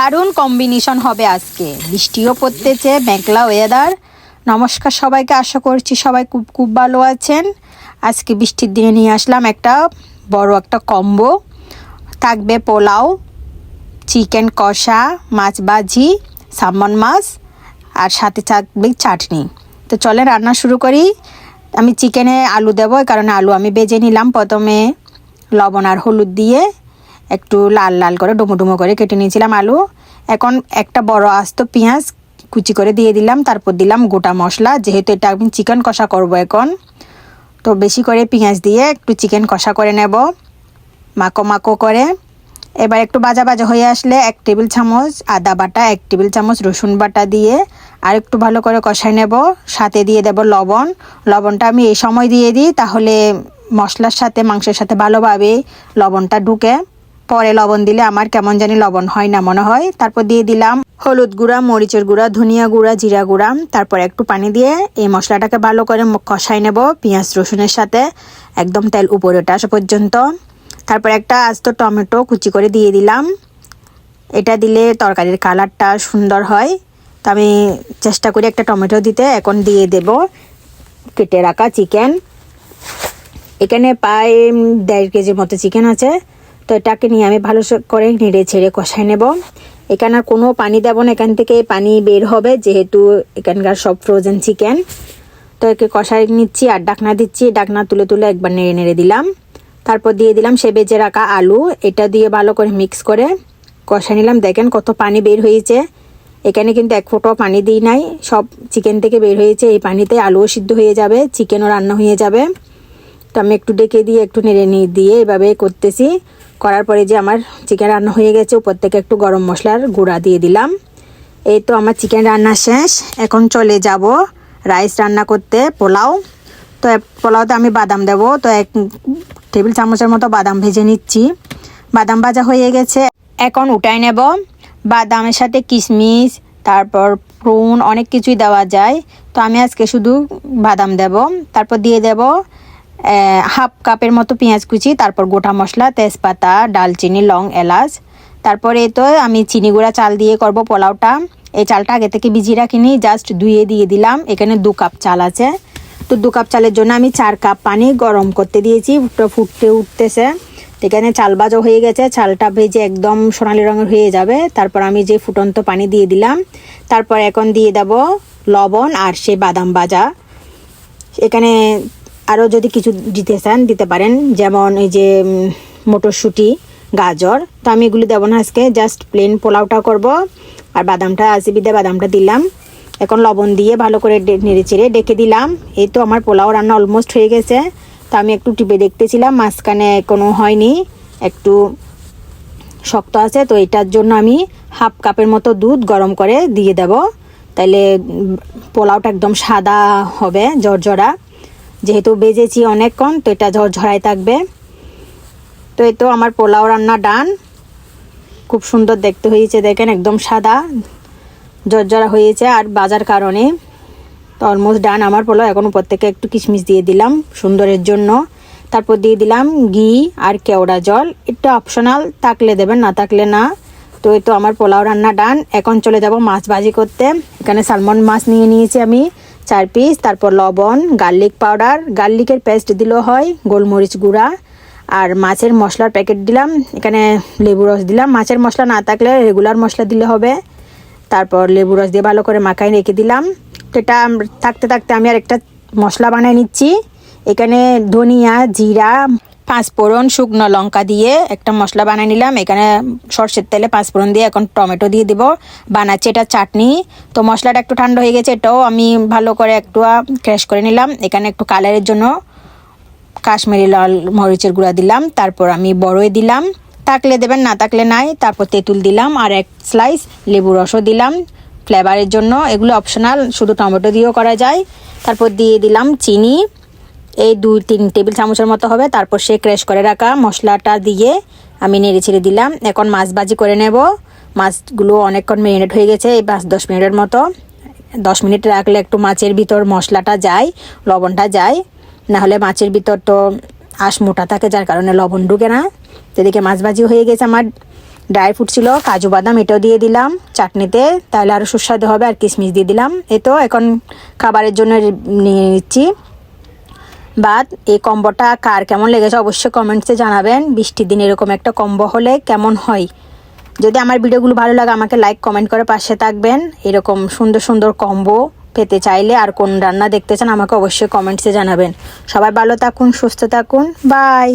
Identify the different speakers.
Speaker 1: দারুণ কম্বিনেশন হবে আজকে। বৃষ্টিও পড়তেছে, মেঘলা ওয়েদার। নমস্কার সবাইকে, আশা করছি সবাই খুব খুব ভালো আছেন। আজকে বৃষ্টির দিনে নিয়ে আসলাম একটা বড় একটা কম্বো। থাকবে পোলাও, চিকেন কষা, মাছ ভাজি, সালমন মাছ, আর সাথে থাকবে চাটনি। তো চলে রান্না শুরু করি। আমি চিকেনে আলু দেবো, কারণ আলু আমি বেজে নিলাম প্রথমে লবণ আর হলুদ দিয়ে একটু লাল লাল করে ডুমো ডুমো করে কেটে নিয়েছিলাম আলু। এখন একটা বড় আস্ত পেঁয়াজ কুচি করে দিয়ে দিলাম, তারপর দিলাম গোটা মশলা, যেহেতু এটা আমি চিকেন কষা করব এখন। তো বেশি করে পেঁয়াজ দিয়ে একটু চিকেন কষা করে নেব মাখো মাখো করে। এবার একটু ভাজা ভাজা হয়ে আসলে 1 টেবিল চামচ আদা বাটা, 1 টেবিল চামচ রসুন বাটা দিয়ে আর একটু ভালো করে কষাই নেব। সাথে দিয়ে দেব লবণ। লবণটা আমি এই সময় দিয়ে দিই, তাহলে মশলার সাথে মাংসের সাথে ভালোভাবে লবণটা ঢুকে। পরে লবণ দিলে আমার কেমন জানি লবণ হয় না মনে হয়। তারপর দিয়ে দিলাম হলুদ গুঁড়া, মরিচের গুঁড়া, ধনিয়া গুঁড়া, জিরা গুঁড়া। তারপর একটু পানি দিয়ে এই মশলাটাকে ভালো করে কষাই নেব পেঁয়াজ রসুনের সাথে, একদম তেল উপরে ওঠা আসা পর্যন্ত। তারপর একটা আস্ত টমেটো কুচি করে দিয়ে দিলাম। এটা দিলে তরকারির কালারটা সুন্দর হয়, তো আমি চেষ্টা করি একটা টমেটো দিতে। এখন দিয়ে দেব কেটে রাখা চিকেন। এখানে প্রায় 1.5 কেজির মতো চিকেন আছে। তো এটাকে নিয়ে আমি ভালো করে নেড়ে ছেড়ে কষাই নেব। এখানে আর কোনো পানি দেব না, এখান থেকে পানি বের হবে, যেহেতু এখানকার সব ফ্রোজেন চিকেন। তো একে কষাই নিচ্ছি আর ডাকনা দিচ্ছি। ডাকনা তুলে তুলে একবার নেড়ে নেড়ে দিলাম। তারপর দিয়ে দিলাম সে বেজে রাখা আলু। এটা দিয়ে ভালো করে মিক্স করে কষাই নিলাম। দেখেন কত পানি বের হয়েছে। এখানে কিন্তু 1 ফোঁটাও পানি দিই নাই, সব চিকেন থেকে বের হয়েছে। এই পানিতে আলুও সিদ্ধ হয়ে যাবে, চিকেনও রান্না হয়ে যাবে। তো আমি একটু ডেকে দিয়ে একটু নেড়ে নিয়ে দিয়ে এভাবে করতেছি। করার পরে যে আমার চিকেন রান্না হয়ে গেছে, উপর থেকে একটু গরম মশলার গুঁড়া দিয়ে দিলাম। এই তো আমার চিকেন রান্না শেষ। এখন চলে যাব রাইস রান্না করতে, পোলাও। তো পোলাওতে আমি বাদাম দেবো। তো 1 টেবিল চামচের মতো বাদাম ভেজে নিচ্ছি। বাদাম ভাজা হয়ে গেছে, এখন উঠাই নেব। বাদামের সাথে কিশমিশ, তারপর প্রুন, অনেক কিছুই দেওয়া যায়। তো আমি আজকে শুধু বাদাম দেব। তারপর দিয়ে দেব 1/2 কাপের মতো পেঁয়াজ কুচি, তারপর গোটা মশলা, তেজপাতা, ডালচিনি, লং, এলাচ। তারপরে তো আমি চিনি গুঁড়া চাল দিয়ে করব পোলাওটা। এই চালটা আগে থেকে ভিজিয়ে রাখিনি, জাস্ট ধুয়ে দিয়ে দিলাম। এখানে 2 কাপ চাল আছে। তো 2 কাপ চালের জন্য আমি 4 কাপ পানি গরম করতে দিয়েছি, ফুটতে উঠতেছে। এখানে চাল ভাজা হয়ে গেছে, চালটা ভেজে একদম সোনালি রঙের হয়ে যাবে। তারপর আমি যে ফুটন্ত পানি দিয়ে দিলাম। তারপর এখন দিয়ে দেব লবণ আর সে বাদাম ভাজা। এখানে আরও যদি কিছু দিতে চান দিতে পারেন, যেমন এই যে মটরশুঁটি, গাজর। তো আমি এগুলি দেবো না আজকে, জাস্ট প্লেন পোলাওটা করব। আর বাদামটা আসিবিদে বাদামটা দিলাম। এখন লবণ দিয়ে ভালো করে নেড়ে চেড়ে ডেকে দিলাম। এই তো আমার পোলাও রান্না অলমোস্ট হয়ে গেছে। তো আমি একটু টিপে দেখতেছিলাম, মাঝখানে কোনো হয়নি, একটু শক্ত আছে। তো এটার জন্য আমি 1/2 কাপের মতো দুধ গরম করে দিয়ে দেব, তাইলে পোলাওটা একদম সাদা হবে, ঝরঝরা। যেহেতু বেজেছি অনেকক্ষণ, তো এটা ঝরঝরাই থাকবে। তো এই তো আমার পোলাও রান্না ডান। খুব সুন্দর দেখতে হয়েছে, দেখেন একদম সাদা ঝরঝরা হয়েছে আর বাজার কারণে। তো অলমোস্ট ডান আমার পোলাও। এখন উপর থেকে একটু কিশমিশ দিয়ে দিলাম সুন্দরের জন্য। তারপর দিয়ে দিলাম ঘি আর কেওড়া জল। এটা অপশনাল, থাকলে দেবেন, না থাকলে না। তো এই তো আমার পোলাও রান্না ডান। এখন চলে যাব মাছ ভাজি করতে। এখানে সালমন মাছ নিয়ে নিয়েছি আমি 4 পিস। তারপর লবণ, গার্লিক পাউডার, গার্লিকের পেস্ট দিলেও হয়, গোলমরিচ গুঁড়া আর মাছের মশলার প্যাকেট দিলাম। এখানে লেবু রস দিলাম। মাছের মশলা না থাকলে রেগুলার মশলা দিলে হবে। তারপর লেবু রস দিয়ে ভালো করে মাখায় রেখে দিলাম। তো এটা থাকতে থাকতে আমি আর একটা মশলা বানিয়ে নিচ্ছি। এখানে ধনিয়া, জিরা, 5 ফোড়ন, শুকনো লঙ্কা দিয়ে একটা মশলা বানিয়ে নিলাম। এখানে সরষের তেলে 5 ফোড়ন দিয়ে এখন টমেটো দিয়ে দিব। বানাচ্ছি এটা চাটনি। তো মশলাটা একটু ঠান্ডা হয়ে গেছে, এটাও আমি ভালো করে একটু ক্র্যাশ করে নিলাম। এখানে একটু কালারের জন্য কাশ্মীরি লাল মরিচের গুঁড়া দিলাম। তারপর আমি বড়ই দিলাম, থাকলে দেবেন, না থাকলে নাই। তারপর তেঁতুল দিলাম আর 1 স্লাইস লেবু রসও দিলাম ফ্লেভারের জন্য। এগুলো অপশনাল, শুধু টমেটো দিয়েও করা যায়। তারপর দিয়ে দিলাম চিনি, এই 2-3 টেবিল চামচের মতো হবে। তারপর সে ক্র্যাশ করে রাখা মশলাটা দিয়ে আমি নেড়ে ছেড়ে দিলাম। এখন মাছ ভাজি করে নেব। মাছগুলো অনেকক্ষণ ম্যারিনেট হয়ে গেছে, এই 5-10 মিনিটের মতো। 10 মিনিট রাখলে একটু মাছের ভিতর মশলাটা যায়, লবণটা যায়, নাহলে মাছের ভিতর তো আঁশ মোটা থাকে, যার কারণে লবণ ঢুকে না। তো এদিকে মাছ ভাজি হয়ে গেছে আমার ড্রাই ফ্রুট ছিল, কাজু বাদাম, এটাও দিয়ে দিলাম চাটনিতে, তাহলে আরও সুস্বাদু হবে। আর কিশমিশ দিয়ে দিলাম। এ তো এখন খাবারের জন্য নিয়ে নিচ্ছি ভাত। এই কম্বোটা কার কেমন লেগেছে অবশ্যই কমেন্টসে জানাবেন। বৃষ্টির দিন এরকম একটা কম্বো হলে কেমন হয়। যদি আমার ভিডিওগুলো ভালো লাগে আমাকে লাইক কমেন্ট করে পাশে থাকবেন। এরকম সুন্দর সুন্দর কম্বো পেতে চাইলে আর কোন রান্না দেখতে চান আমাকে অবশ্যই কমেন্টসে জানাবেন। সবাই ভালো থাকুন, সুস্থ থাকুন, বাই।